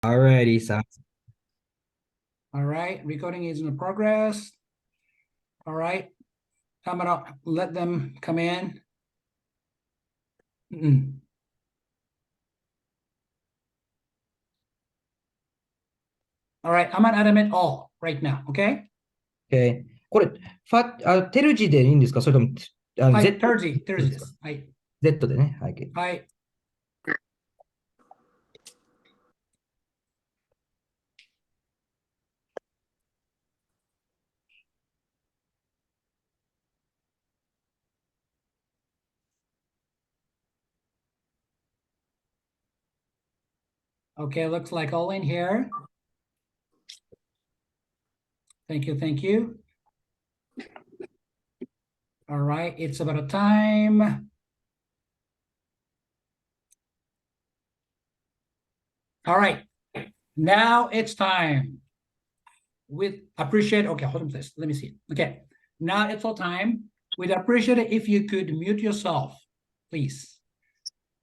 Alrighty, so All right, recording is in progress. All right, I'm gonna let them come in. All right, I'm gonna add them in all right now, okay? OK。これ、テルジでいいんですか？それとも、はい、Z 30ですか？です。はい。Z でね。はい。はい。Okay, looks like all in here. Thank you, thank you. All right, it's about a time. All right, now it's time. With appreciate, okay, hold on please. Let me see. Okay, now it's all time. We'd appreciate it if you could mute yourself, please.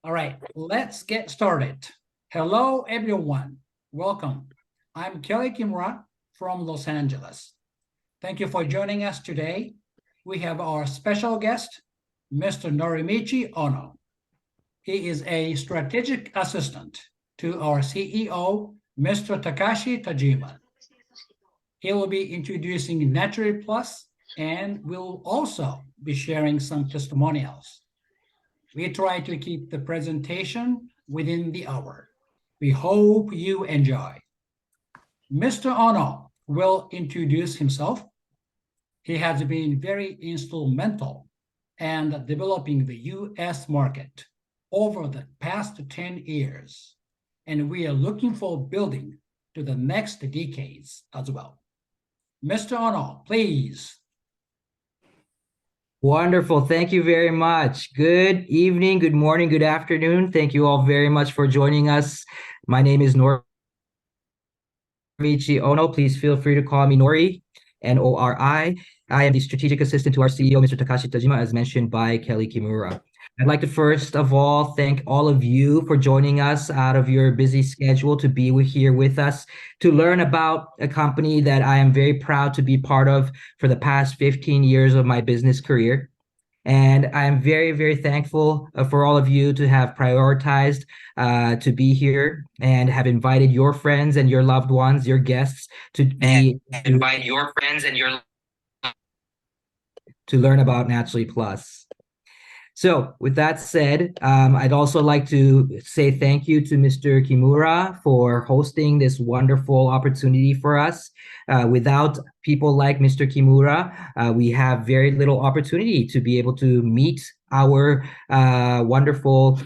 All right, let's get started. Hello, everyone. Welcome. I'm Kelly Kimura from Los Angeles. Thank you for joining us today. We have our special guest, Mr. Norimichi Ono. He is a strategic assistant to our CEO, Mr. Takashi Tajima. He will be introducing Naturally Plus and will also be sharing some testimonials. We try to keep the presentation within the hour. We hope you enjoy. Mr. Ono will introduce himself. He has been very instrumental in developing the US market over the past 10 years, and we are looking for building to the next decades as well. Mr. Ono, please. Wonderful. Thank you very much. Good evening, good morning, good afternoon. Thank you all very much for joining us. My name is Norimichi Ono. Please feel free to call me Nori, Nori. I am the strategic assistant to our CEO, Mr. Takashi Tajima, as mentioned by Kelly Kimura. I'd like to first of all thank all of you for joining us out of your busy schedule to be here with us to learn about a company that I am very proud to be part of for the past 15 years of my business career. And I'm very, very thankful for all of you to have prioritized to be here and have invited your friends and your loved ones, your guests, to invite your friends and your to learn about Naturally Plus. So with that said, I'd also like to say thank you to Mr. Kimura for hosting this wonderful opportunity for us. Without people like Mr. Kimura, we have very little opportunity to be able to meet our wonderful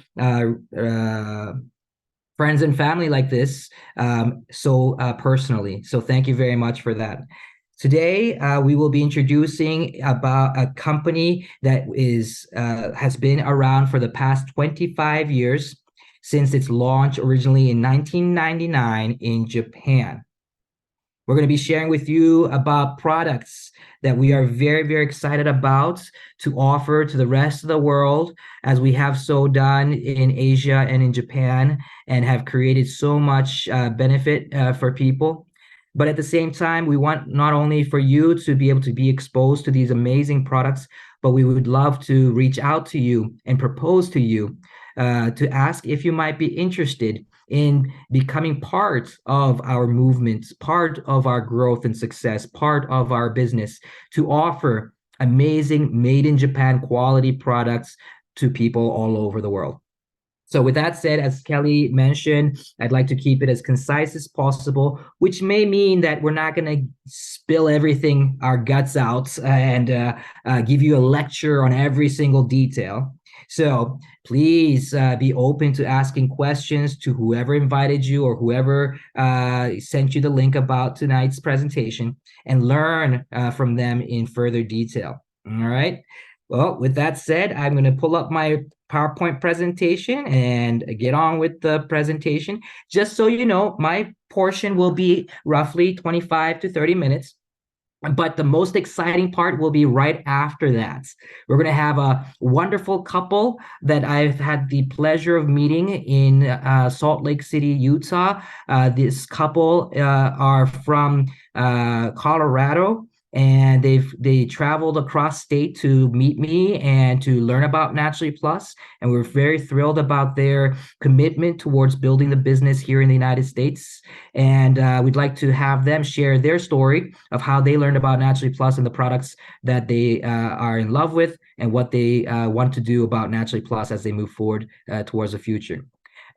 friends and family like this so personally. So thank you very much for that. Today, we will be introducing about a company that has been around for the past 25 years since its launch originally in 1999 in Japan. We're going to be sharing with you about products that we are very, very excited about to offer to the rest of the world, as we have so done in Asia and in Japan, and have created so much benefit for people. But at the same time, we want not only for you to be able to be exposed to these amazing products, but we would love to reach out to you and propose to you to ask if you might be interested in becoming part of our movement, part of our growth and success, part of our business, to offer amazing made in Japan quality products to people all over the world. So with that said, as Kelly mentioned, I'd like to keep it as concise as possible, which may mean that we're not going to spill everything, our guts out, and give you a lecture on every single detail. So please be open to asking questions to whoever invited you or whoever sent you the link about tonight's presentation, and learn from them in further detail. All right. Well, with that said, I'm going to pull up my PowerPoint presentation and get on with the presentation. Just so you know, my portion will be roughly 25 to 30 minutes. But the most exciting part will be right after that. We're going to have a wonderful couple that I've had the pleasure of meeting in Salt Lake City, Utah. This couple are from Colorado, and they traveled across state to meet me and to learn about Naturally Plus. And we're very thrilled about their commitment towards building the business here in the United States. And we'd like to have them share their story of how they learned about Naturally Plus and the products that they are in love with, and what they want to do about Naturally Plus as they move forward towards the future.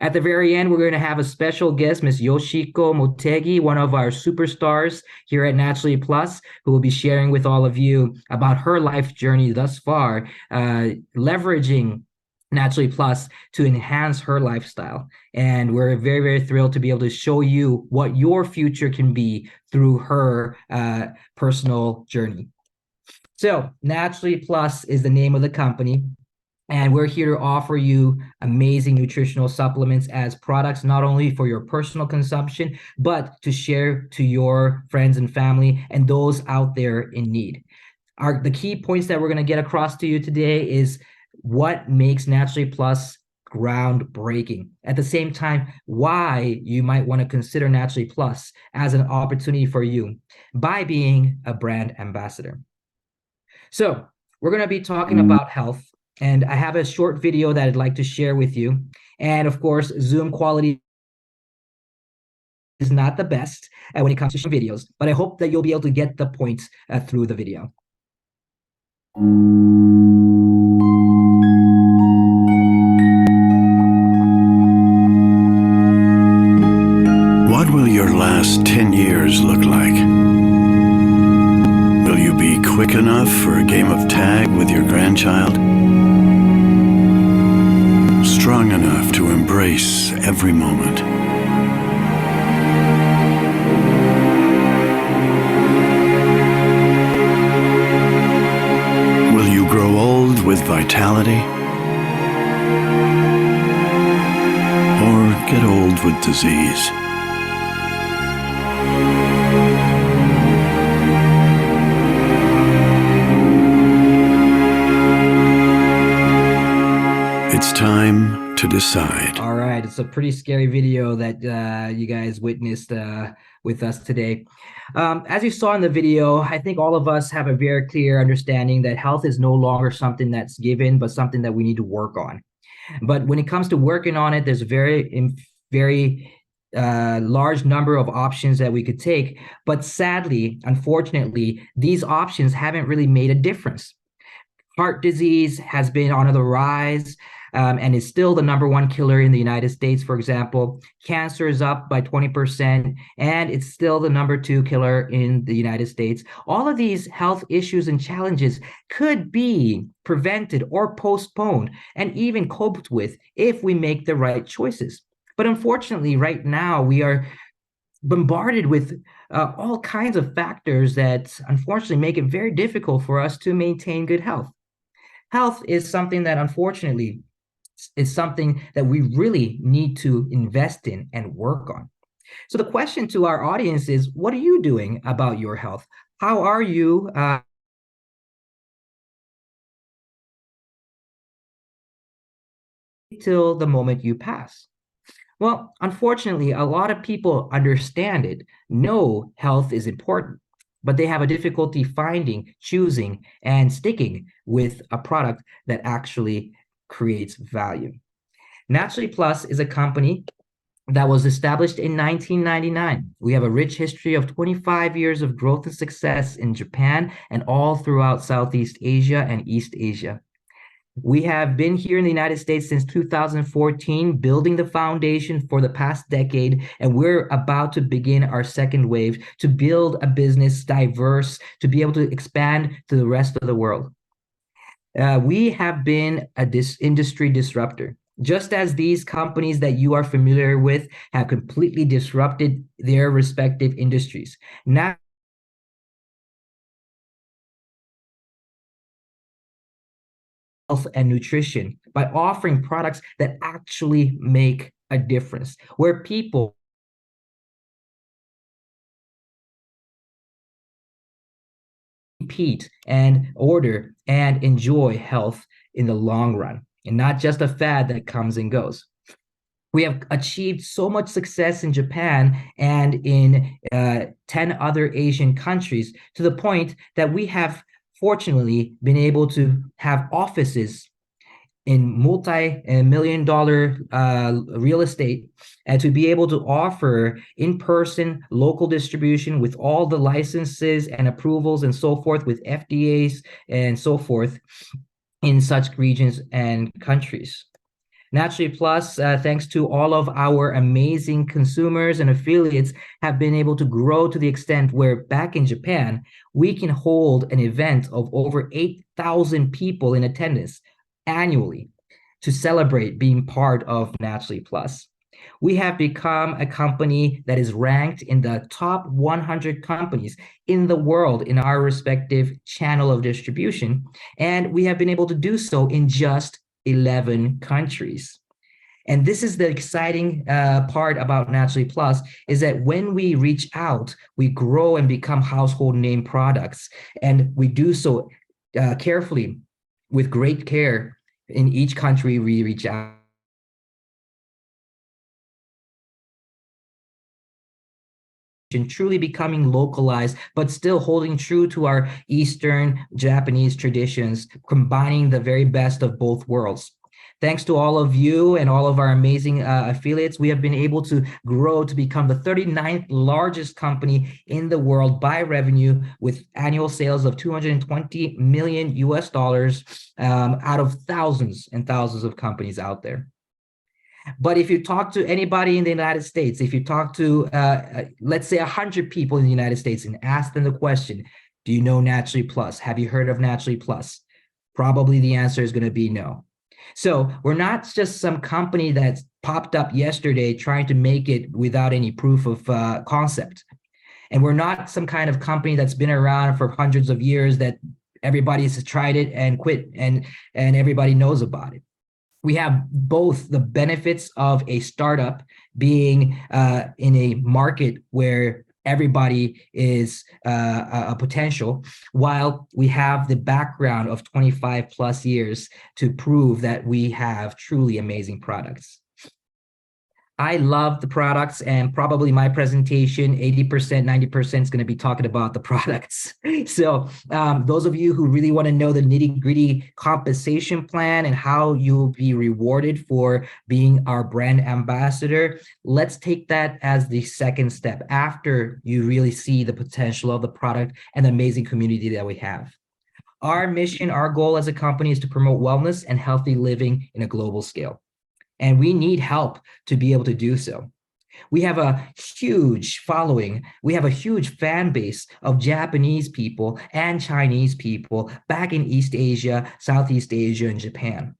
At the very end, we're going to have a special guest, Ms. Yoshiko Motegi, one of our superstars here at Naturally Plus, who will be sharing with all of you about her life journey thus far, leveraging Naturally Plus to enhance her lifestyle. And we're very, very thrilled to be able to show you what your future can be through her personal journey. So Naturally Plus is the name of the company. And we're here to offer you amazing nutritional supplements as products, not only for your personal consumption, but to share to your friends and family and those out there in need. The key points that we're going to get across to you today is what makes Naturally Plus groundbreaking. At the same time, why you might want to consider Naturally Plus as an opportunity for you by being a brand ambassador. So we're going to be talking about health, and I have a short video that I'd like to share with you. And of course, Zoom quality is not the best when it comes to videos, but I hope that you'll be able to get the points through the video. What will your last 10 years look like? Will you be quick enough for a game of tag with your grandchild? Strong enough to embrace every moment? Will you grow old with vitality? Or get old with disease? It's time to decide. All right, it's a pretty scary video that you guys witnessed with us today. As you saw in the video, I think all of us have a very clear understanding that health is no longer something that's given, but something that we need to work on. But when it comes to working on it, there's a very large number of options that we could take. But sadly, unfortunately, these options haven't really made a difference. Heart disease has been on the rise and is still the #1 killer in the United States, for example. Cancer is up by 20%, and it's still the #2 killer in the United States. All of these health issues and challenges could be prevented or postponed and even coped with if we make the right choices. But unfortunately, right now, we are bombarded with all kinds of factors that unfortunately make it very difficult for us to maintain good health. Health is something that unfortunately is something that we really need to invest in and work on. So the question to our audience is, what are you doing about your health? How are you till the moment you pass? Well, unfortunately, a lot of people understand it, know health is important, but they have a difficulty finding, choosing, and sticking with a product that actually creates value. Naturally Plus is a company that was established in 1999. We have a rich history of 25 years of growth and success in Japan and all throughout Southeast Asia and East Asia. We have been here in the United States since 2014, building the foundation for the past decade, and we're about to begin our second wave to build a business diverse, to be able to expand to the rest of the world. We have been a industry disruptor. Just as these companies that you are familiar with have completely disrupted their respective industries. Now, health and nutrition by offering products that actually make a difference, where people repeat and order and enjoy health in the long run, and not just a fad that comes and goes. We have achieved so much success in Japan and in 10 other Asian countries, to the point that we have fortunately been able to have offices in multi-million dollar real estate, and to be able to offer in-person local distribution with all the licenses and approvals and so forth, with FDAs and so forth, in such regions and countries. Naturally Plus, thanks to all of our amazing consumers and affiliates, have been able to grow to the extent where back in Japan, we can hold an event of over 8,000 people in attendance annually to celebrate being part of Naturally Plus. We have become a company that is ranked in the top 100 companies in the world in our respective channel of distribution, and we have been able to do so in just 11 countries. And this is the exciting part about Naturally Plus, is that when we reach out, we grow and become household name products, and we do so carefully, with great care, in each country we reach out. Truly becoming localized, but still holding true to our Eastern Japanese traditions, combining the very best of both worlds. Thanks to all of you and all of our amazing affiliates, we have been able to grow to become the 39th largest company in the world by revenue, with annual sales of 220 million US dollars out of thousands and thousands of companies out there. But if you talk to anybody in the United States, if you talk to, let's say, 100 people in the United States and ask them the question, do you know Naturally Plus? Have you heard of Naturally Plus? Probably the answer is going to be no. So we're not just some company that's popped up yesterday trying to make it without any proof of concept. And we're not some kind of company that's been around for hundreds of years that everybody's tried it and quit and everybody knows about it. We have both the benefits of a startup, being in a market where everybody is a potential, while we have the background of 25 plus years to prove that we have truly amazing products. I love the products, and probably my presentation, 80%, 90% is going to be talking about the products. So those of you who really want to know the nitty-gritty compensation plan and how you'll be rewarded for being our brand ambassador, let's take that as the second step after you really see the potential of the product and the amazing community that we have. Our mission, our goal as a company, is to promote wellness and healthy living in a global scale. And we need help to be able to do so. We have a huge following. We have a huge fan base of Japanese people and Chinese people back in East Asia, Southeast Asia, and Japan.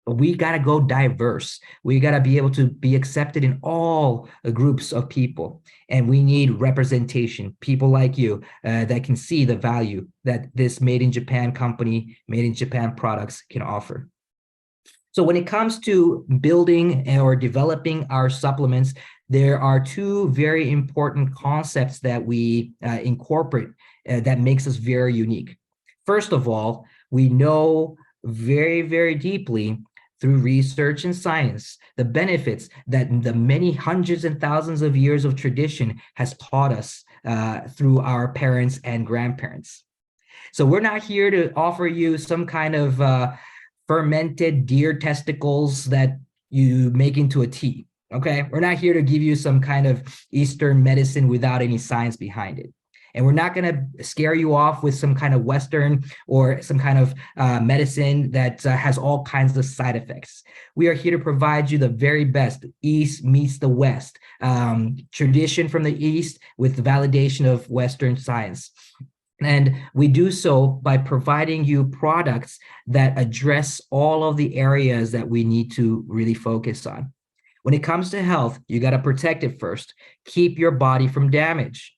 But we got to go diverse. We got to be able to be accepted in all groups of people. And we need representation, people like you that can see the value that this Made in Japan company, Made in Japan products can offer. So when it comes to building or developing our supplements, there are two very important concepts that we incorporate that makes us very unique. First of all, we know very, very deeply through research and science the benefits that the many hundreds and thousands of years of tradition has taught us through our parents and grandparents. So we're not here to offer you some kind of fermented deer testicles that you make into a tea, okay? We're not here to give you some kind of Eastern medicine without any science behind it. And we're not gonna scare you off with some kind of Western or some kind of medicine that has all kinds of side effects. We are here to provide you the very best. East meets the West. Tradition from the East with the validation of Western science. And we do so by providing you products that address all of the areas that we need to really focus on. When it comes to health, you got to protect it first. Keep your body from damage.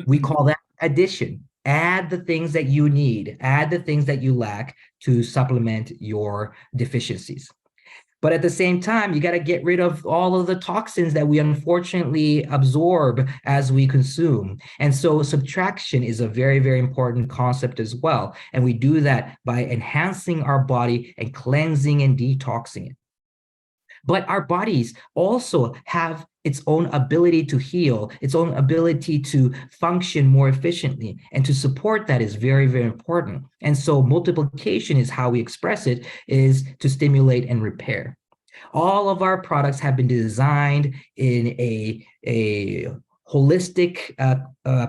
We call that addition. Add the things that you need, add the things that you lack to supplement your deficiencies. But at the same time, you got to get rid of all of the toxins that we unfortunately absorb as we consume. And so subtraction is a very, very important concept as well. And we do that by enhancing our body and cleansing and detoxing it. But our bodies also have its own ability to heal, its own ability to function more efficiently. And to support that is very, very important. And so multiplication is how we express it, is to stimulate and repair. All of our products have been designed in a holistic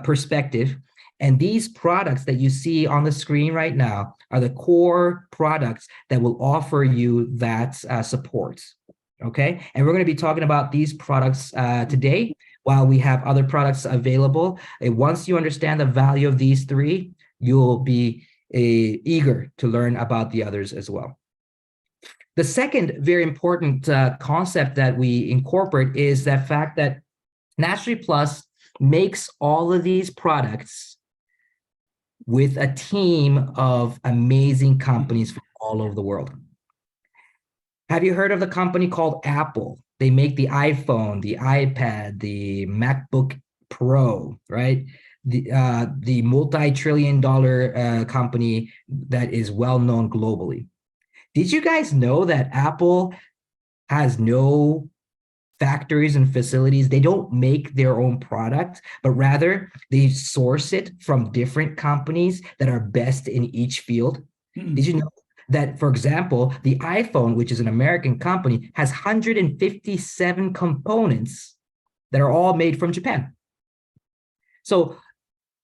perspective. And these products that you see on the screen right now are the core products that will offer you that support. Okay, and we're going to be talking about these products today, while we have other products available. Once you understand the value of these three, you'll be eager to learn about the others as well. The second very important concept that we incorporate is the fact that Naturally Plus makes all of these products with a team of amazing companies from all over the world. Have you heard of the company called Apple? They make the iPhone, the iPad, the MacBook Pro, right? The multi-trillion-dollar company that is well known globally. Did you guys know that Apple has no factories and facilities? They don't make their own product, but rather they source it from different companies that are best in each field. Did you know that, for example, the iPhone, which is an American company, has 157 components that are all made from Japan? So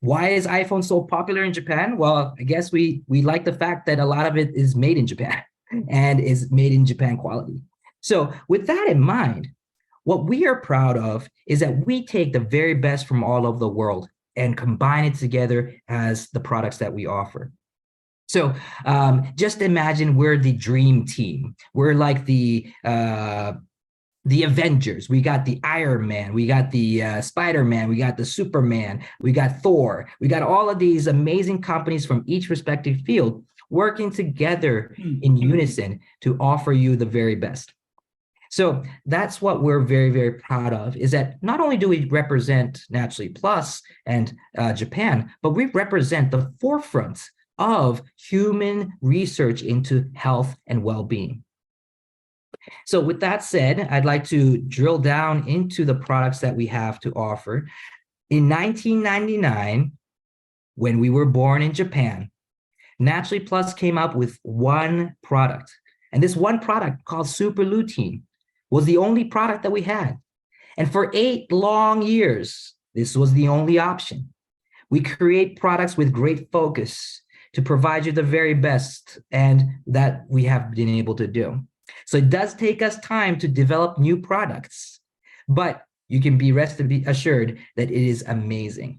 why is iPhone so popular in Japan? Well, I guess we like the fact that a lot of it is made in Japan and is made in Japan quality. So with that in mind, what we are proud of is that we take the very best from all over the world and combine it together as the products that we offer. So just imagine we're the dream team. We're like the Avengers. We got the Iron Man, we got the Spider-Man, we got the Superman, we got Thor. We got all of these amazing companies from each respective field working together in unison to offer you the very best. So that's what we're very, very proud of, is that not only do we represent Naturally Plus and Japan, but we represent the forefront of human research into health and well-being. So with that said, I'd like to drill down into the products that we have to offer. In 1999, when we were born in Japan, Naturally Plus came up with one product. And this one product, called Super Lutein, was the only product that we had. And for 8 long years, this was the only option. We create products with great focus to provide you the very best, and that we have been able to do. So it does take us time to develop new products, but you can be assured that it is amazing.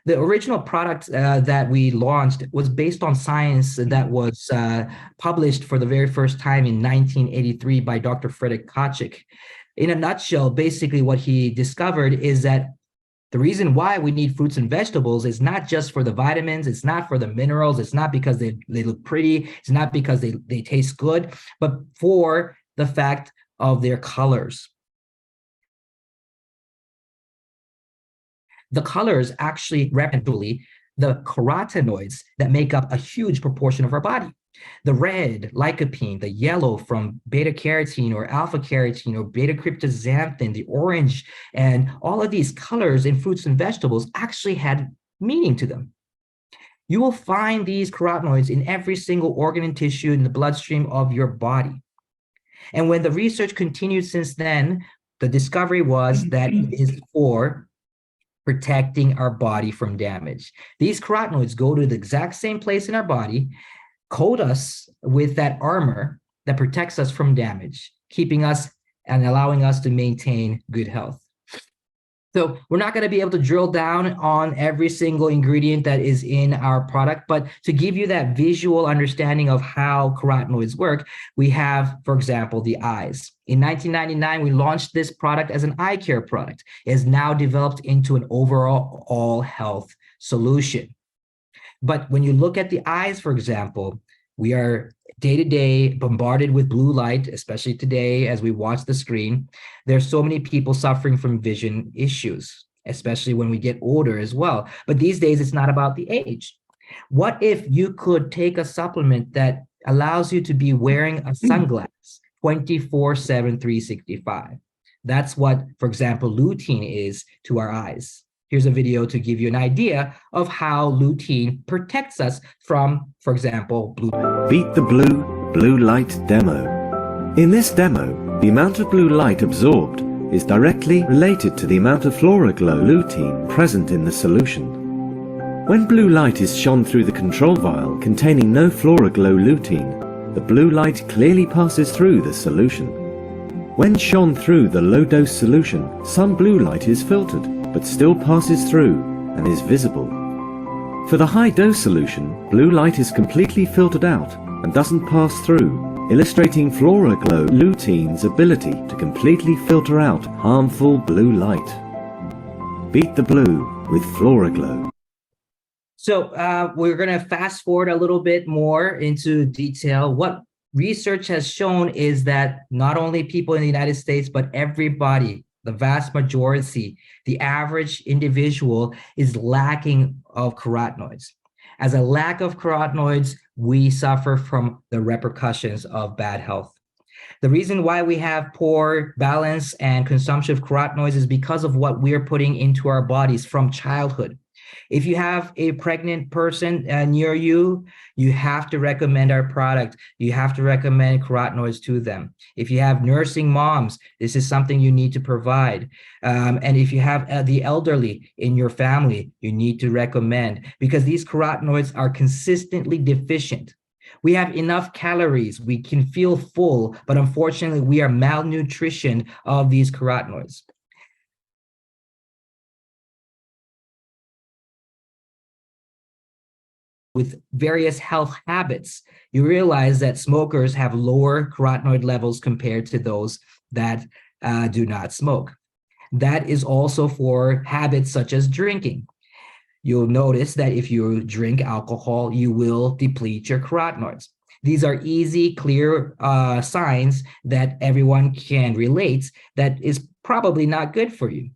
The original product that we launched was based on science that was published for the very first time in 1983 by Dr. Frederick Kochik. In a nutshell, basically what he discovered is that the reason why we need fruits and vegetables is not just for the vitamins, it's not for the minerals, it's not because they look pretty, it's not because they taste good, but for the fact of their colors. The colors actually represent the carotenoids that make up a huge proportion of our body. The red, lycopene, the yellow from beta-carotene or alpha-carotene or beta-cryptoxanthin, the orange, and all of these colors in fruits and vegetables actually had meaning to them. You will find these carotenoids in every single organ and tissue in the bloodstream of your body. And when the research continued since then, the discovery was that it is for protecting our body from damage. These carotenoids go to the exact same place in our body, coat us with that armor that protects us from damage, keeping us and allowing us to maintain good health. So we're not going to be able to drill down on every single ingredient that is in our product, but to give you that visual understanding of how carotenoids work, we have, for example, the eyes. In 1999, we launched this product as an eye care product. It is now developed into an overall all health solution. But when you look at the eyes, for example, We are day to day bombarded with blue light, especially today as we watch the screen. There's so many people suffering from vision issues, especially when we get older as well. But these days, it's not about the age. What if you could take a supplement that allows you to be wearing a sunglass 24/7, 365? That's what, for example, lutein is to our eyes. Here's a video to give you an idea of how lutein protects us from, for example, blue. Beat the blue light demo. In this demo, the amount of blue light absorbed is directly related to the amount of FloraGlow lutein present in the solution. When blue light is shone through the control vial containing no FloraGlow lutein, the blue light clearly passes through the solution. When shone through the low-dose solution, some blue light is filtered, but still passes through and is visible. For the high-dose solution, blue light is completely filtered out and doesn't pass through, illustrating FloraGlow lutein's ability to completely filter out harmful blue light. Beat the blue with FloraGlow. So we're going to fast forward a little bit more into detail. What research has shown is that not only people in the United States, but everybody, the vast majority, the average individual is lacking of carotenoids. As a lack of carotenoids, we suffer from the repercussions of bad health. The reason why we have poor balance and consumption of carotenoids is because of what we're putting into our bodies from childhood. If you have a pregnant person near you, you have to recommend our product. You have to recommend carotenoids to them. If you have nursing moms, this is something you need to provide. And if you have the elderly in your family, you need to recommend, because these carotenoids are consistently deficient. We have enough calories, we can feel full, but unfortunately we are malnutrition of these carotenoids. With various health habits, you realize that smokers have lower carotenoid levels compared to those that do not smoke. That is also for habits such as drinking. You'll notice that if you drink alcohol, you will deplete your carotenoids. These are easy, clear signs that everyone can relate that is probably not good for you.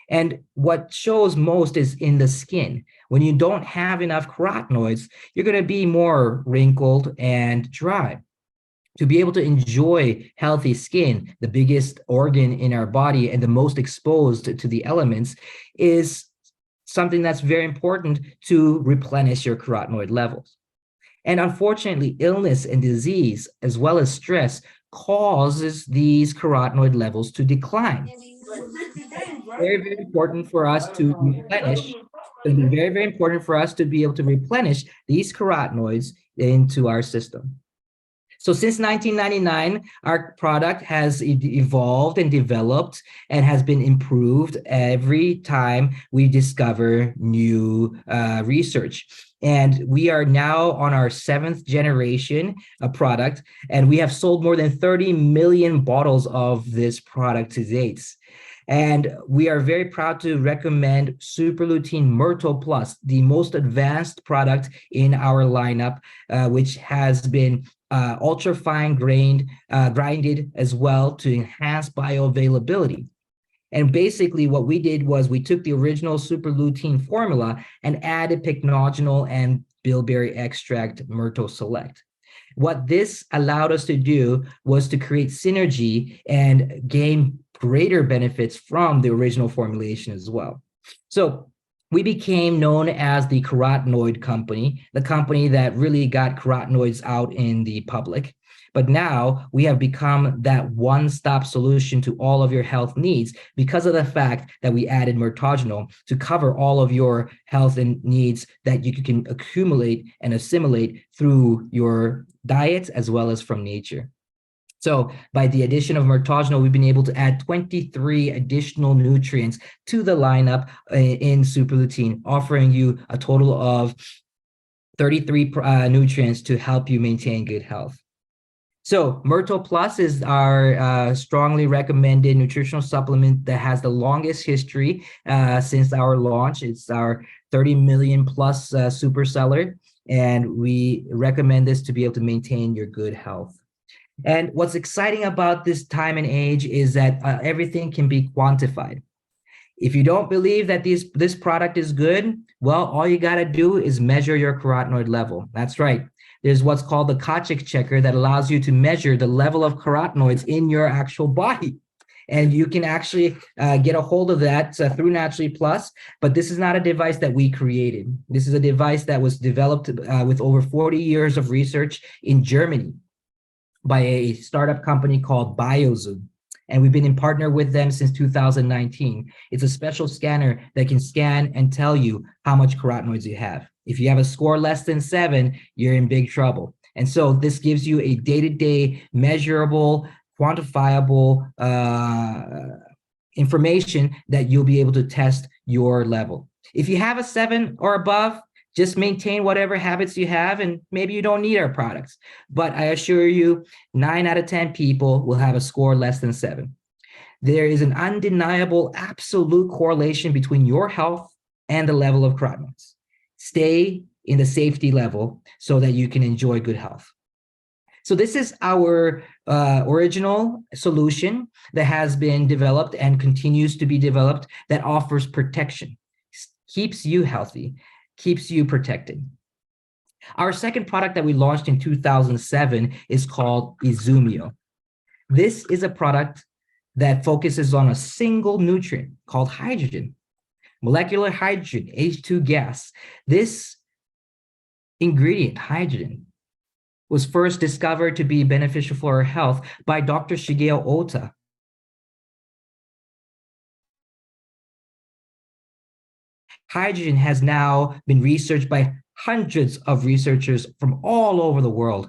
And what shows most is in the skin. When you don't have enough carotenoids, you're going to be more wrinkled and dry. To be able to enjoy healthy skin, the biggest organ in our body and the most exposed to the elements, is something that's very important to replenish your carotenoid levels. And unfortunately, illness and disease, as well as stress, causes these carotenoid levels to decline. Very, very important for us to replenish. It's very, very important for us to be able to replenish these carotenoids into our system. So since 1999, our product has evolved and developed and has been improved every time we discover new research. And we are now on our 7th generation product, and we have sold more than 30 million bottles of this product to date. And we are very proud to recommend Super Lutein Myrtle Plus, the most advanced product in our lineup, which has been ultra fine grinded as well to enhance bioavailability. And basically what we did was we took the original Super Lutein formula and added pycnogenol and bilberry extract Myrtle Select. What this allowed us to do was to create synergy and gain greater benefits from the original formulation as well. So we became known as the carotenoid company, the company that really got carotenoids out in the public. But now we have become that one-stop solution to all of your health needs because of the fact that we added Myrtogenol to cover all of your health and needs that you can accumulate and assimilate through your diet as well as from nature. So by the addition of Myrtogenol, we've been able to add 23 additional nutrients to the lineup in Super Lutein, offering you a total of 33 nutrients to help you maintain good health. So Myrtle Plus is our strongly recommended nutritional supplement that has the longest history since our launch. It's our 30 million plus super seller. And we recommend this to be able to maintain your good health. And what's exciting about this time and age is that everything can be quantified. If you don't believe that this product is good, well, all you got to do is measure your carotenoid level. That's right. There's what's called the Kochik checker that allows you to measure the level of carotenoids in your actual body. And you can actually get a hold of that through Naturally Plus, but this is not a device that we created. This is a device that was developed with over 40 years of research in Germany by a startup company called BioZoom. And we've been in partner with them since 2019. It's a special scanner that can scan and tell you how much carotenoids you have. If you have a score less than 7, you're in big trouble. And so this gives you a day-to-day measurable, quantifiable information that you'll be able to test your level. If you have a 7 or above, just maintain whatever habits you have, and maybe you don't need our products. But I assure you, 9 out of 10 people will have a score less than 7. There is an undeniable absolute correlation between your health and the level of carotenoids. Stay in the safety level so that you can enjoy good health. So this is our original solution that has been developed and continues to be developed that offers protection, keeps you healthy, keeps you protected. Our second product that we launched in 2007 is called Izumio. This is a product that focuses on a single nutrient called hydrogen, molecular hydrogen, H2 gas. This ingredient, hydrogen, was first discovered to be beneficial for our health by Dr. Shigeo Ota. Hydrogen has now been researched by hundreds of researchers from all over the world.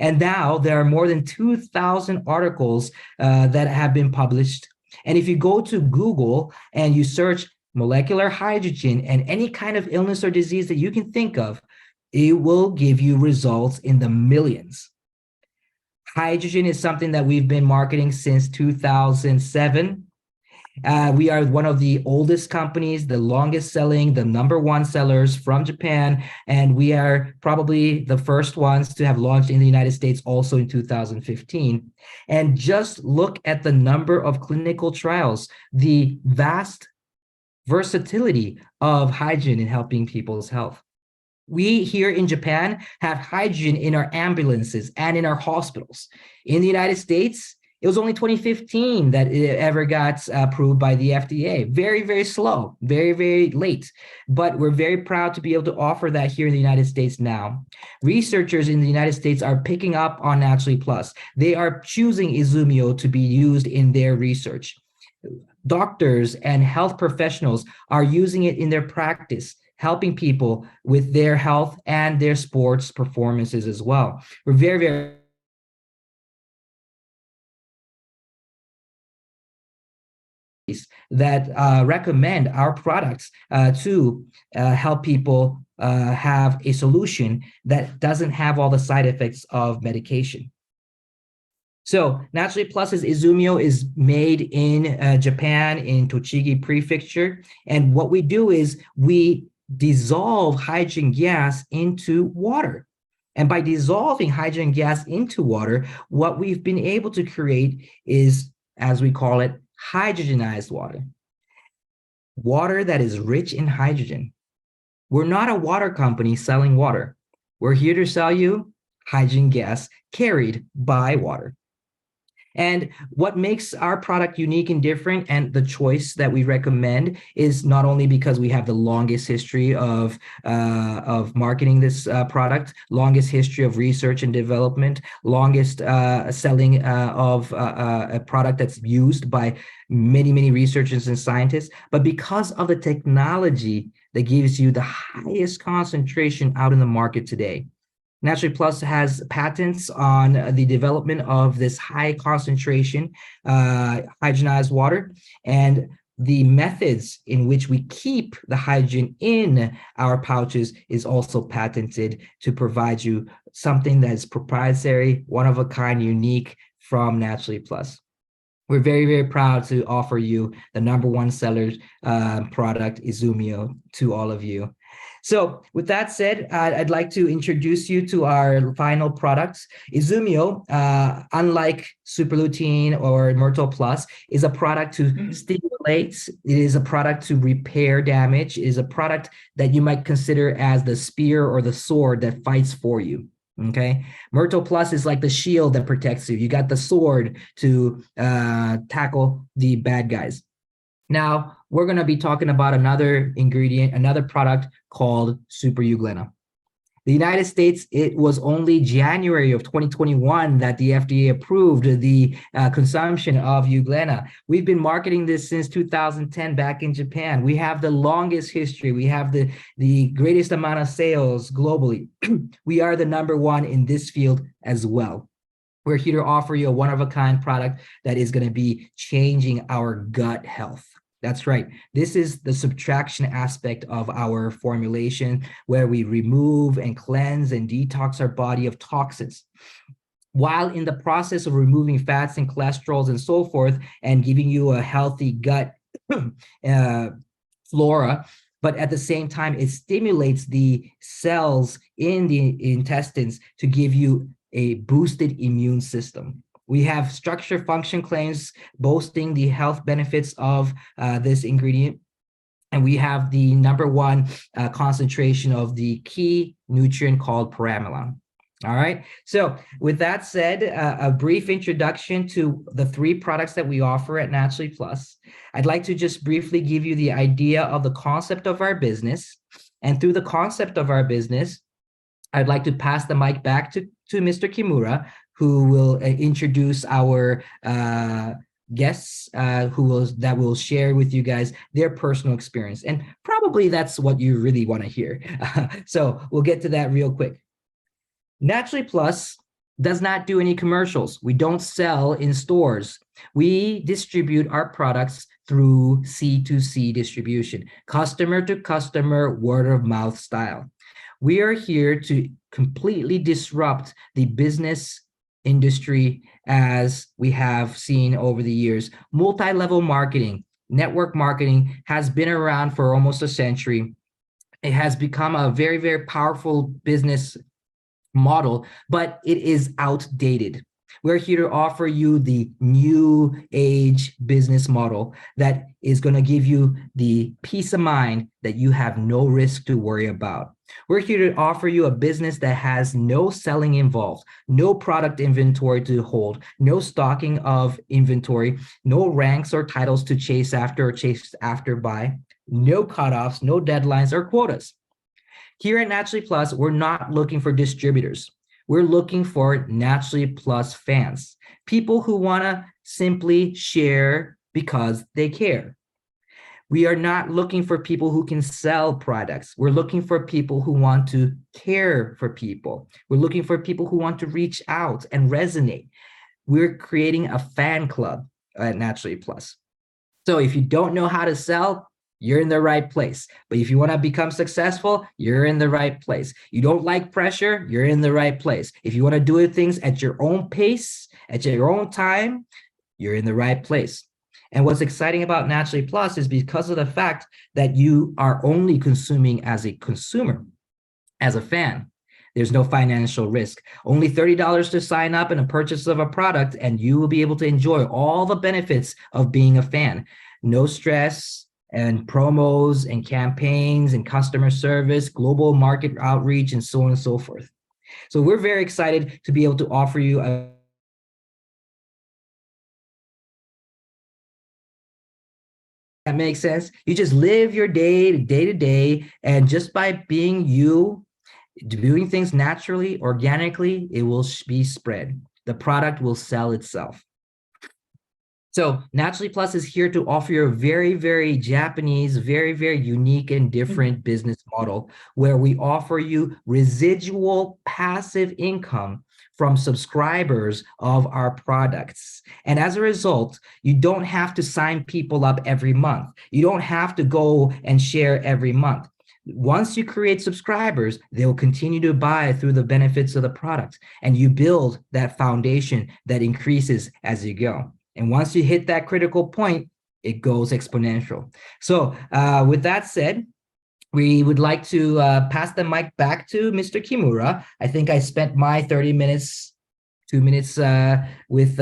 And now there are more than 2,000 articles that have been published. And if you go to Google and you search molecular hydrogen and any kind of illness or disease that you can think of, it will give you results in the millions. Hydrogen is something that we've been marketing since 2007. We are one of the oldest companies, the longest selling, the #1 sellers from Japan, and we are probably the first ones to have launched in the United States also in 2015. And just look at the number of clinical trials, the vast versatility of hydrogen in helping people's health. We here in Japan have hydrogen in our ambulances and in our hospitals. In the United States, it was only 2015 that it ever got approved by the FDA. Very, very slow, very, very late. But we're very proud to be able to offer that here in the United States now. Researchers in the United States are picking up on Naturally Plus. They are choosing Izumio to be used in their research. Doctors and health professionals are using it in their practice, helping people with their health and their sports performances as well. We're very, very that recommend our products to help people have a solution that doesn't have all the side effects of medication. So Naturally Plus's Izumio is made in Japan, in Tochigi Prefecture. And what we do is we dissolve hydrogen gas into water. And by dissolving hydrogen gas into water, what we've been able to create is, as we call it, hydrogenized water. Water that is rich in hydrogen. We're not a water company selling water. We're here to sell you hydrogen gas carried by water. And what makes our product unique and different, and the choice that we recommend, is not only because we have the longest history of marketing this product, longest history of research and development, longest selling of a product that's used by many, many researchers and scientists, but because of the technology that gives you the highest concentration out in the market today. Naturally Plus has patents on the development of this high concentration hydrogenized water, and the methods in which we keep the hydrogen in our pouches is also patented to provide you something that is proprietary, one of a kind, unique from Naturally Plus. We're very, very proud to offer you the #1 seller product, Izumio, to all of you. So with that said, I'd like to introduce you to our final products. Izumio, unlike Super Lutein or Myrtle Plus, is a product to stimulate. It is a product to repair damage. It is a product that you might consider as the spear or the sword that fights for you. Okay, Myrtle Plus is like the shield that protects you. You got the sword to tackle the bad guys. Now, we're going to be talking about another ingredient, another product called Super Euglena. The United States, it was only January of 2021 that the FDA approved the consumption of Euglena. We've been marketing this since 2010 back in Japan. We have the longest history. We have the greatest amount of sales globally. We are the #1 in this field as well. We're here to offer you a one-of-a-kind product that is going to be changing our gut health. That's right. This is the subtraction aspect of our formulation, where we remove and cleanse and detox our body of toxins, while in the process of removing fats and cholesterols and so forth, and giving you a healthy gut flora. But at the same time, it stimulates the cells in the intestines to give you a boosted immune system. We have structure function claims boasting the health benefits of this ingredient. And we have the #1 concentration of the key nutrient called paramelon. All right. So with that said, a brief introduction to the 3 products that we offer at Naturally Plus. I'd like to just briefly give you the idea of the concept of our business. And through the concept of our business, I'd like to pass the mic back to Mr. Kimura, who will introduce our guests that will share with you guys their personal experience. And probably that's what you really want to hear. So we'll get to that real quick. Naturally Plus does not do any commercials. We don't sell in stores. We distribute our products through C2C distribution, customer to customer, word of mouth style. We are here to completely disrupt the business industry as we have seen over the years. Multi-level marketing, network marketing has been around for almost a century. It has become a very, very powerful business model, but it is outdated. We're here to offer you the new age business model that is going to give you the peace of mind that you have no risk to worry about. We're here to offer you a business that has no selling involved, no product inventory to hold, no stocking of inventory, no ranks or titles to chase after or chase after by, no cutoffs, no deadlines or quotas. Here at Naturally Plus, we're not looking for distributors. We're looking for Naturally Plus fans, people who want to simply share because they care. We are not looking for people who can sell products. We're looking for people who want to care for people. We're looking for people who want to reach out and resonate. We're creating a fan club at Naturally Plus. So if you don't know how to sell, you're in the right place. But if you want to become successful, you're in the right place. You don't like pressure, you're in the right place. If you want to do things at your own pace, at your own time, you're in the right place. And what's exciting about Naturally Plus is because of the fact that you are only consuming as a consumer, as a fan. There's no financial risk. Only $30 to sign up and a purchase of a product, and you will be able to enjoy all the benefits of being a fan. No stress, and promos and campaigns and customer service, global market outreach, and so on and so forth. So we're very excited to be able to offer you a that makes sense. You just live your day to day, and just by being you, doing things naturally, organically, it will be spread. The product will sell itself. So Naturally Plus is here to offer you a very, very Japanese, very, very unique and different business model where we offer you residual passive income from subscribers of our products. And as a result, you don't have to sign people up every month. You don't have to go and share every month. Once you create subscribers, they'll continue to buy through the benefits of the product, and you build that foundation that increases as you go. And once you hit that critical point, it goes exponential. So with that said, we would like to pass the mic back to Mr. Kimura. I think I spent my 30 minutes, 2 minutes with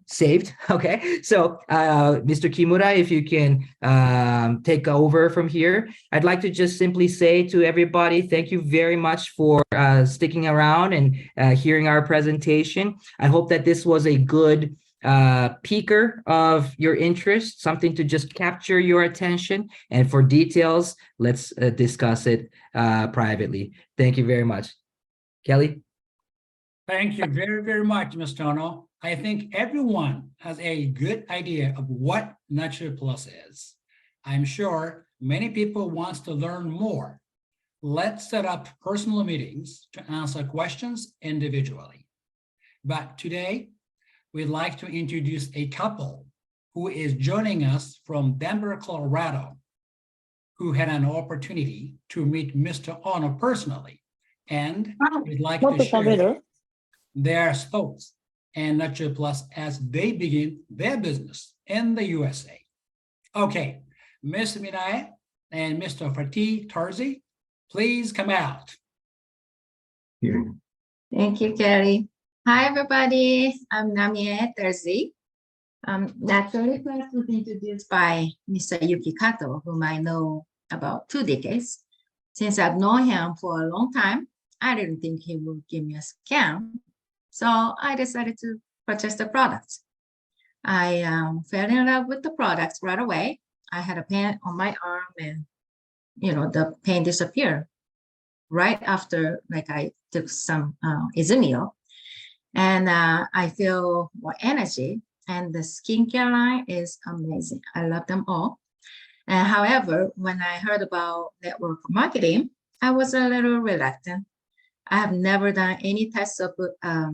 saved. Okay, so Mr. Kimura, if you can take over from here. I'd like to just simply say to everybody, thank you very much for sticking around and hearing our presentation. I hope that this was a good peeker of your interest, something to just capture your attention. And for details, let's discuss it privately. Thank you very much. Kelly? Thank you very, very much, Mr. Ono. I think everyone has a good idea of what Natural Plus is. I'm sure many people want to learn more. Let's set up personal meetings to answer questions individually. But today, we'd like to introduce a couple who is joining us from Denver, Colorado, who had an opportunity to meet Mr. Ono personally. And we'd like to share their thoughts and Natural Plus as they begin their business in the USA. Okay, Ms. Minae and Mr. Fatih Tarzi, please come out. Thank you, Kelly. Hi, everybody. I'm Namie Terzi. Naturally Plus was introduced by Mr. Yuki Kato, whom I know about 2 decades. Since I've known him for a long time, I didn't think he would give me a scam. So I decided to purchase the product. I fell in love with the product right away. I had a pain on my arm and, the pain disappeared right after, I took some Izumio. And I feel more energy, and the skincare line is amazing. I love them all. And however, when I heard about network marketing, I was a little reluctant. I have never done any types of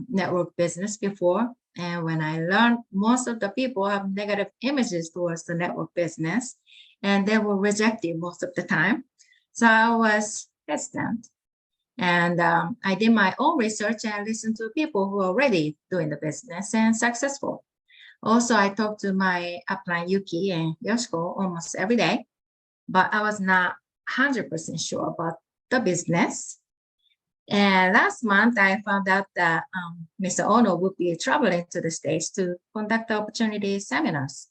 network business before. And when I learned most of the people have negative images towards the network business, and they were rejected most of the time. So I was hesitant. And I did my own research and listened to people who are already doing the business and successful. Also, I talked to my upline Yuki and Yoshiko almost every day, but I was not 100% sure about the business. And last month, I found out that Mr. Ono would be traveling to the States to conduct opportunity seminars.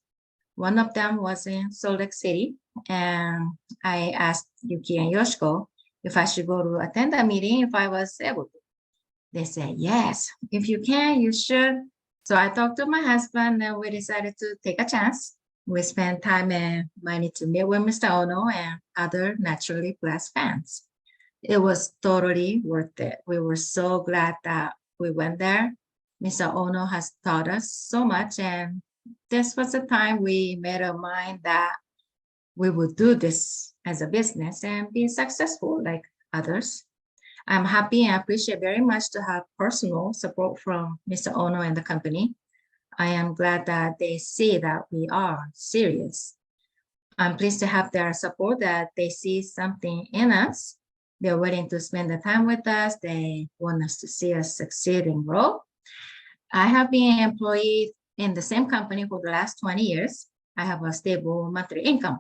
One of them was in Salt Lake City, and I asked Yuki and Yoshiko if I should go to attend the meeting if I was able to. They said, yes, if you can, you should. So I talked to my husband and we decided to take a chance. We spent time and money to meet with Mr. Ono and other Naturally Plus fans. It was totally worth it. We were so glad that we went there. Mr. Ono has taught us so much, and this was the time we made our mind that we would do this as a business and be successful like others. I'm happy and appreciate very much to have personal support from Mr. Ono and the company. I am glad that they see that we are serious. I'm pleased to have their support, that they see something in us. They're willing to spend the time with us. They want us to see us succeed and grow. I have been employed in the same company for the last 20 years. I have a stable monthly income,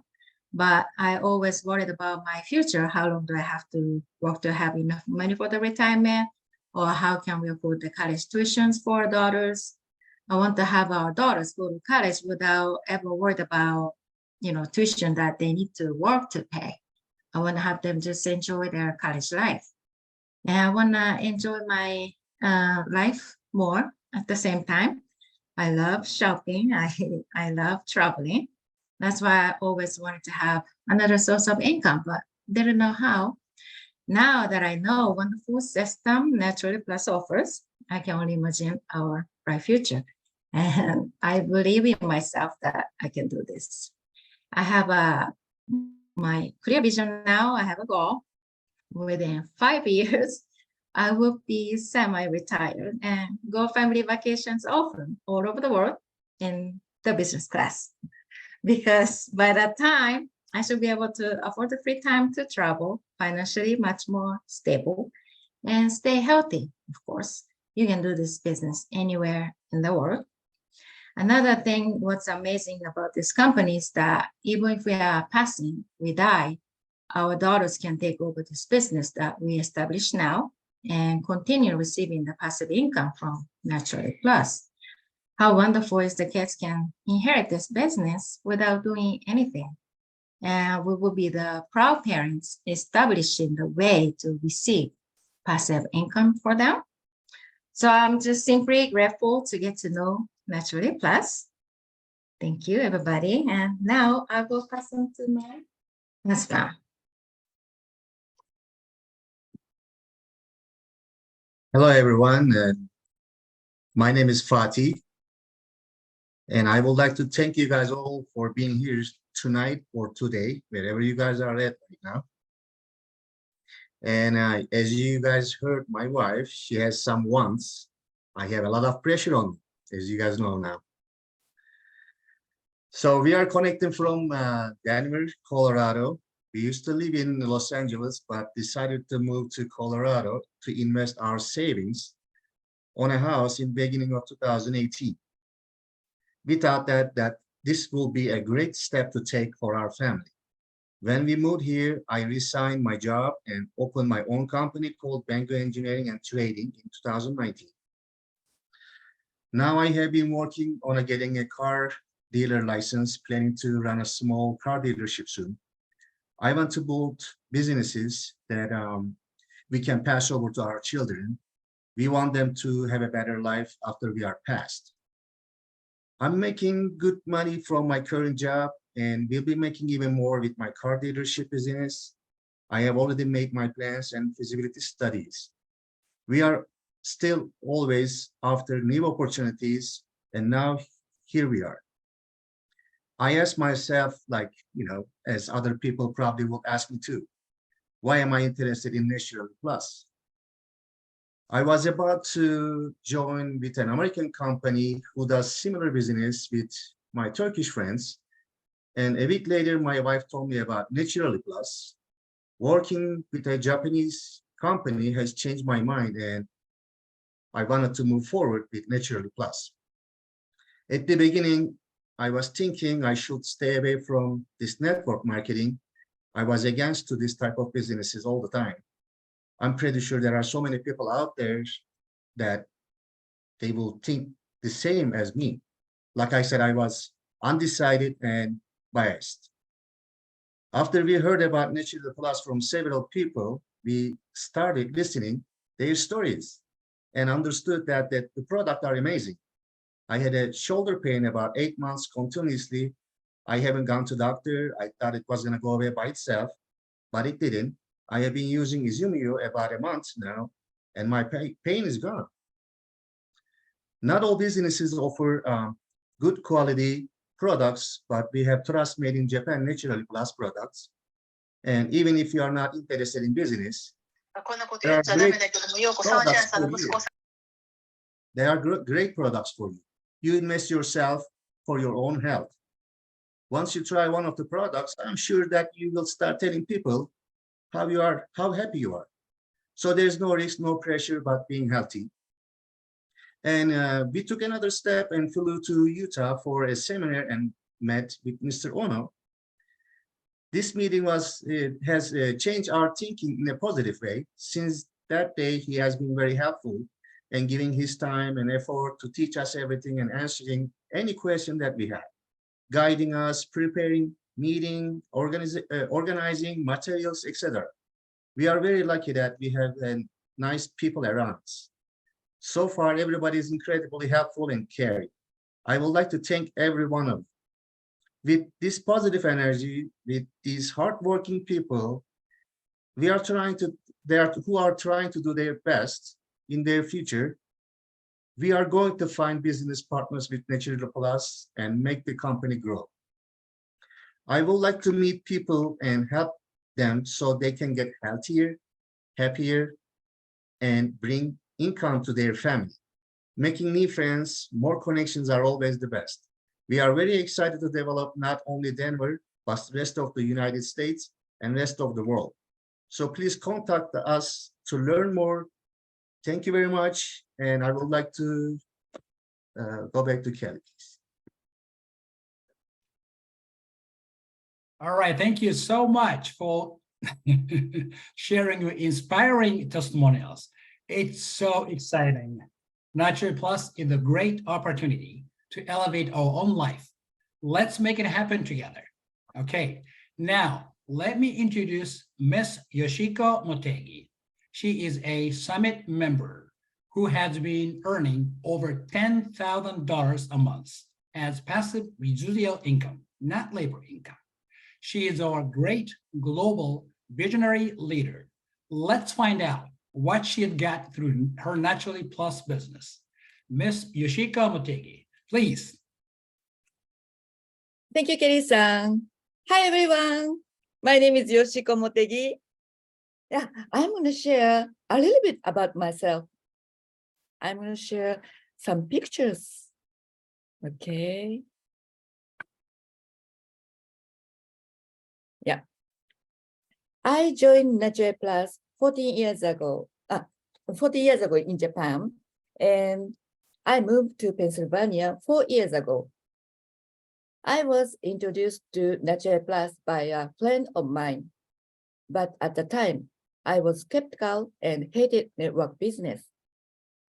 but I always worried about my future. How long do I have to work to have enough money for the retirement? Or how can we afford the college tuitions for our daughters? I want to have our daughters go to college without ever worried about, tuition that they need to work to pay. I want to have them just enjoy their college life. And I want to enjoy my life more at the same time. I love shopping. I love traveling. That's why I always wanted to have another source of income, but didn't know how. Now that I know wonderful system Naturally Plus offers, I can only imagine our bright future. And I believe in myself that I can do this. I have my clear vision now. I have a goal. Within 5 years, I will be semi-retired and go family vacations often all over the world in the business class. Because by that time, I should be able to afford the free time to travel, financially much more stable, and stay healthy, of course. You can do this business anywhere in the world. Another thing, what's amazing about this company is that even if we are passing, we die, our daughters can take over this business that we established now and continue receiving the passive income from Naturally Plus. How wonderful is the kids can inherit this business without doing anything. And we will be the proud parents establishing the way to receive passive income for them. So I'm just simply grateful to get to know Naturally Plus. Thank you, everybody. And now I will pass on to my husband. Hello, everyone. My name is Fatih, and I would like to thank you guys all for being here tonight or today, wherever you guys are at right now. And as you guys heard, my wife, she has some wants. I have a lot of pressure on me, as you guys know now. So we are connecting from Denver, Colorado. We used to live in Los Angeles, but decided to move to Colorado to invest our savings on a house in beginning of 2018. We thought that this will be a great step to take for our family. When we moved here, I resigned my job and opened my own company called Banco Engineering and Trading in 2019. Now I have been working on getting a car dealer license, planning to run a small car dealership soon. I want to build businesses that we can pass over to our children. We want them to have a better life after we are passed. I'm making good money from my current job and will be making even more with my car dealership business. I have already made my plans and feasibility studies. We are still always after new opportunities, and now here we are. I ask myself, like, as other people probably will ask me too, why am I interested in Naturally Plus? I was about to join with an American company who does similar business with my Turkish friends. And a week later, my wife told me about Naturally Plus. Working with a Japanese company has changed my mind, and I wanted to move forward with Naturally Plus. At the beginning, I was thinking I should stay away from this network marketing. I was against to this type of businesses all the time. I'm pretty sure there are so many people out there that they will think the same as me. Like I said, I was undecided and biased. After we heard about Naturally Plus from several people, we started listening their stories and understood that the products are amazing. I had a shoulder pain about 8 months continuously. I haven't gone to the doctor. I thought it was going to go away by itself, but it didn't. I have been using Izumio about a month now, and my pain is gone. Not all businesses offer good quality products, but we have trust made in Japan Naturally Plus products. And even if you are not interested in business, there are great products for you. There are great products for you. You invest yourself for your own health. Once you try one of the products, I'm sure that you will start telling people how happy you are. So there's no risk, no pressure about being healthy. And we took another step and flew to Utah for a seminar and met with Mr. Ono. This meeting has changed our thinking in a positive way. Since that day, he has been very helpful and giving his time and effort to teach us everything and answering any question that we have, guiding us, preparing meeting, organizing materials, etc. We are very lucky that we have nice people around us. So far, everybody is incredibly helpful and caring. I would like to thank every one of you. With this positive energy, with these hardworking people, who are trying to do their best in their future, we are going to find business partners with Naturally Plus and make the company grow. I would like to meet people and help them so they can get healthier, happier, and bring income to their family. Making new friends, more connections are always the best. We are very excited to develop not only Denver, but the rest of the United States and rest of the world. So please contact us to learn more. Thank you very much. And I would like to go back to Kelly, please. All right, thank you so much for sharing your inspiring testimonials. It's so exciting. Natural Plus is a great opportunity to elevate our own life. Let's make it happen together. Okay, now let me introduce Miss Yoshiko Motegi. She is a summit member who has been earning over $10,000 a month as passive residual income, not labor income. She is our great global visionary leader. Let's find out what she had got through her Naturally Plus business. Miss Yoshiko Motegi, please. Thank you, Kelly-san. Hi, everyone. My name is Yoshiko Motegi. Yeah, I'm going to share a little bit about myself. I'm going to share some pictures. Okay. Yeah. I joined Natural Plus 14 years ago in Japan, and I moved to Pennsylvania 4 years ago. I was introduced to Natural Plus by a friend of mine, but at the time, I was skeptical and hated network business.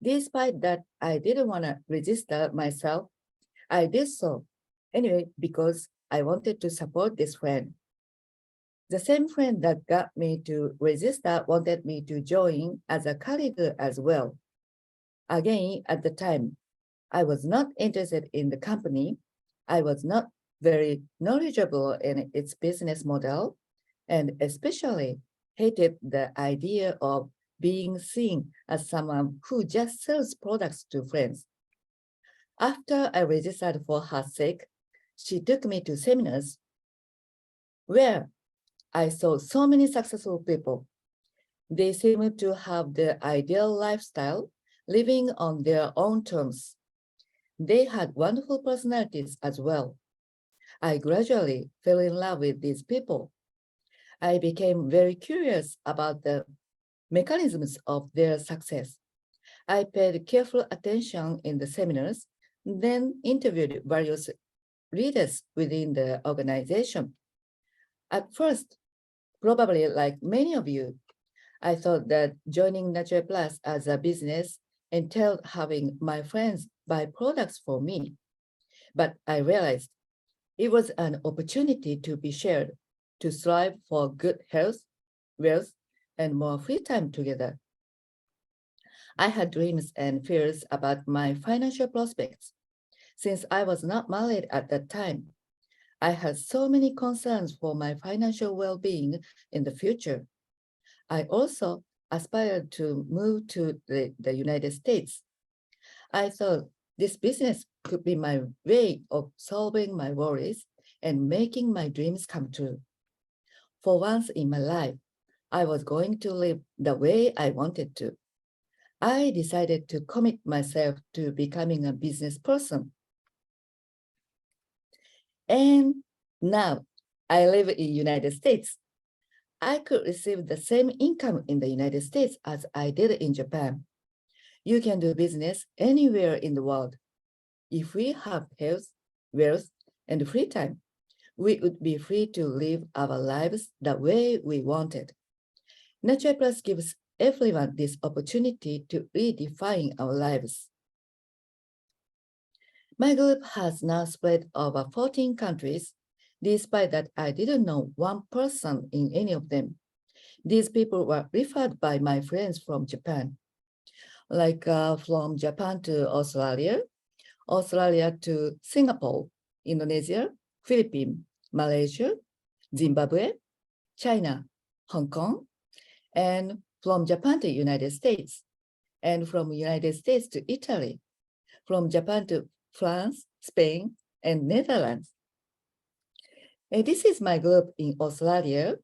Despite that, I didn't want to register myself. I did so anyway because I wanted to support this friend. The same friend that got me to register wanted me to join as a colleague as well. Again, at the time, I was not interested in the company. I was not very knowledgeable in its business model, and especially hated the idea of being seen as someone who just sells products to friends. After I registered for her sake, she took me to seminars where I saw so many successful people. They seemed to have the ideal lifestyle, living on their own terms. They had wonderful personalities as well. I gradually fell in love with these people. I became very curious about the mechanisms of their success. I paid careful attention in the seminars, then interviewed various leaders within the organization. At first, probably like many of you, I thought that joining Natural Plus as a business entailed having my friends buy products for me. But I realized it was an opportunity to be shared, to strive for good health, wealth, and more free time together. I had dreams and fears about my financial prospects. Since I was not married at that time, I had so many concerns for my financial well-being in the future. I also aspired to move to the United States. I thought this business could be my way of solving my worries and making my dreams come true. For once in my life, I was going to live the way I wanted to. I decided to commit myself to becoming a business person. And now I live in the United States. I could receive the same income in the United States as I did in Japan. You can do business anywhere in the world. If we have health, wealth, and free time, we would be free to live our lives the way we wanted. Natural Plus gives everyone this opportunity to redefine our lives. My group has now spread over 14 countries. Despite that, I didn't know one person in any of them. These people were referred by my friends from Japan, like from Japan to Australia, Australia to Singapore, Indonesia, Philippines, Malaysia, Zimbabwe, China, Hong Kong, and from Japan to United States, and from United States to Italy, from Japan to France, Spain, and Netherlands. And this is my group in Australia.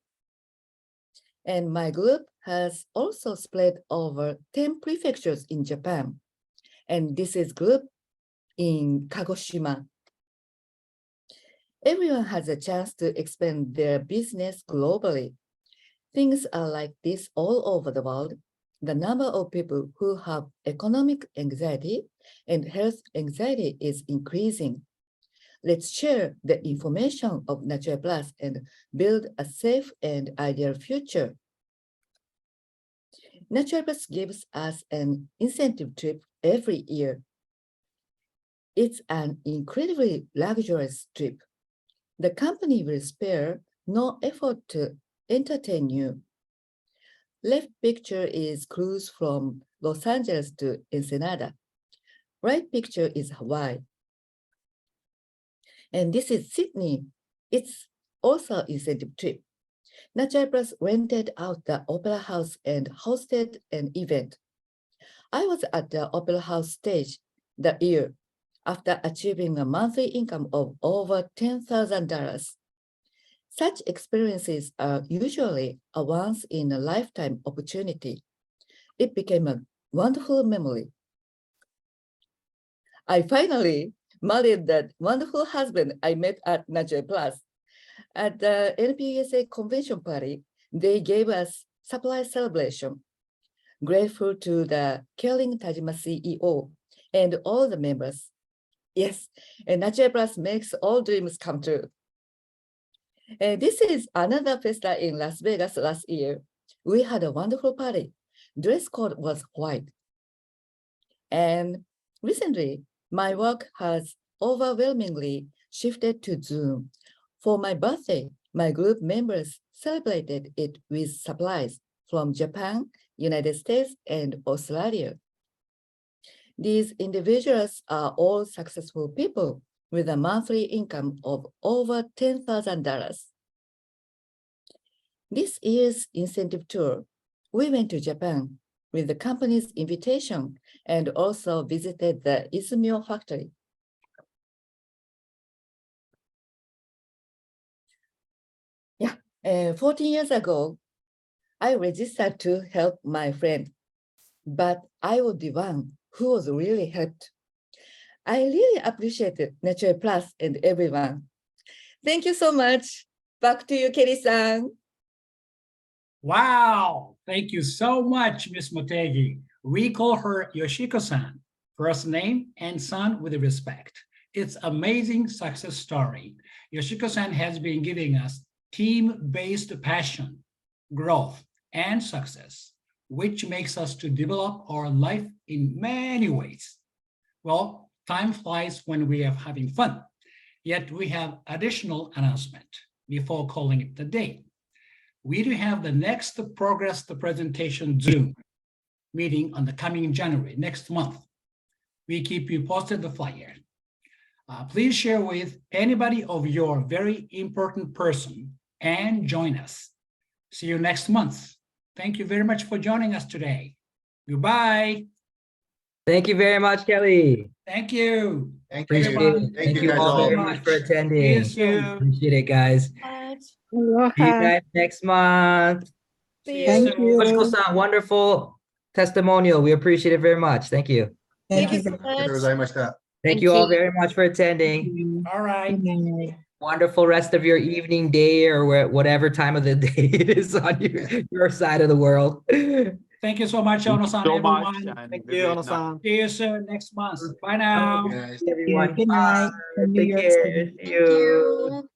And my group has also spread over 10 prefectures in Japan. And this is group in Kagoshima. Everyone has a chance to expand their business globally. Things are like this all over the world. The number of people who have economic anxiety and health anxiety is increasing. Let's share the information of Nature Plus and build a safe and ideal future. Nature Plus gives us an incentive trip every year. It's an incredibly luxurious trip. The company will spare no effort to entertain you. Left picture is cruise from Los Angeles to Ensenada. Right picture is Hawaii. And this is Sydney. It's also incentive trip. Nature Plus rented out the Opera House and hosted an event. I was at the Opera House stage that year after achieving a monthly income of over $10,000. Such experiences are usually a once-in-a-lifetime opportunity. It became a wonderful memory. I finally married that wonderful husband I met at Nature Plus. At the NPUSA convention party, they gave us surprise celebration. Grateful to the Caring Tajima CEO and all the members. Yes, and Nature Plus makes all dreams come true. This is another festa in Las Vegas last year. We had a wonderful party. Dress code was white. And recently, my work has overwhelmingly shifted to Zoom. For my birthday, my group members celebrated it with supplies from Japan, United States, and Australia. These individuals are all successful people with a monthly income of over $10,000. This year's incentive tour, we went to Japan with the company's invitation and also visited the Izumio factory. Yeah, 14 years ago, I registered to help my friend, but I was the one who was really helped. I really appreciated Nature Plus and everyone. Thank you so much. Back to you, Kelly-san. Wow, thank you so much, Miss Motegi. We call her Yoshiko-san, first name and son with respect. It's amazing success story. Yoshiko-san has been giving us team-based passion, growth, and success, which makes us to develop our life in many ways. Well, time flies when we are having fun, yet we have additional announcement before calling it the day. We do have the next progress the presentation Zoom meeting on the coming January, next month. We keep you posted the flyer. Please share with anybody of your very important person and join us. See you next month. Thank you very much for joining us today. Goodbye. Thank you very much, Kelly. Thank you. Thank Appreciate you. it. Thank you you guys all all. very much for attending. See you soon. Appreciate it, guys. See you guys next month. See you Thank soon. you. Yoshiko-san, wonderful testimonial. We appreciate it very much. Thank you. Thank you so Thank much. you. Thank you all very much for attending. All right. Wonderful rest of your evening, day, or whatever time of the day it is on your side of the world. Thank you so much, Ono-san, so everyone. much. And Thank very you, nice. Ono-san. See you soon next month. Bye now. Guys. Everyone, Good night. bye. Take care. See Thank you. you.